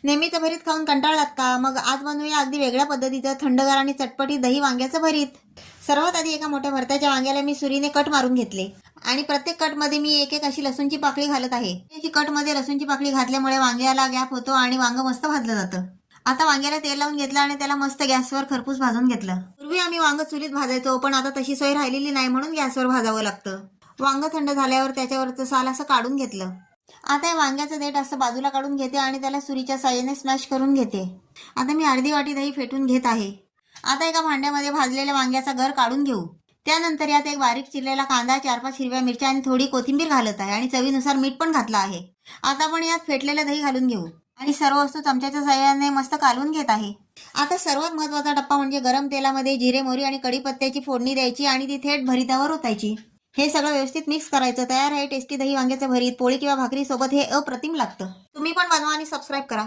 नेहमीचं भरीत खाऊन कंटाळलात का? मग आज बनवूया अगदी वेगळ्या पद्धतीचं थंडगार आणि चटपटीत दही वांग्याचं भरीत. सर्वात आधी एका मोठ्या भरताच्या वांग्याला मी सुरीने कट मारून घेतले आणि प्रत्येक कटमध्ये मी एक एक अशी लसूणची पाकळी घालत आहे. अशी कटमध्ये लसूणची पाकळी घातल्यामुळे वांग्याला गॅप होतो आणि वांग मस्त भाजलं जातं. आता वांग्याला तेल लावून घेतलं आणि त्याला मस्त गॅसवर खरपूस भाजून घेतलं. पूर्वी आम्ही वांग चुलीत भाजायचो, पण आता तशी सोय राहिलेली नाही म्हणून गॅसवर भाजावं लागतं. वांग थंड झाल्यावर त्याच्यावरचं साल असं काढून घेतलं. आता या वांग्याचं देठ असं बाजूला काढून घेते आणि त्याला सुरीच्या साहाय्याने स्मॅश करून घेते. आता मी अर्धी वाटी दही फेटून घेत आहे. आता एका भांड्यामध्ये भाजलेल्या वांग्याचा गर काढून घेऊ. त्यानंतर यात एक बारीक चिरलेला कांदा, 4-5 हिरव्या मिरच्या आणि थोडी कोथिंबीर घालत आहे आणि चवीनुसार मीठ पण घातलं आहे. आता आपण यात फेटलेलं दही घालून घेऊ आणि सर्व वस्तू चमच्याच्या साहाय्याने मस्त कालवून घेत आहे. आता सर्वात महत्त्वाचा टप्पा म्हणजे गरम तेलामध्ये जिरे, मोहरी आणि कढीपत्त्याची फोडणी द्यायची आणि ती थेट भरितावर ओतायची. हे सगळं व्यवस्थित मिक्स करायचं. तयार आहे टेस्टी दही वांग्याचं भरीत. पोळी किंवा भाकरी सोबत हे अप्रतिम लागतं. तुम्ही पण बनवा आणि सबस्क्राईब करा.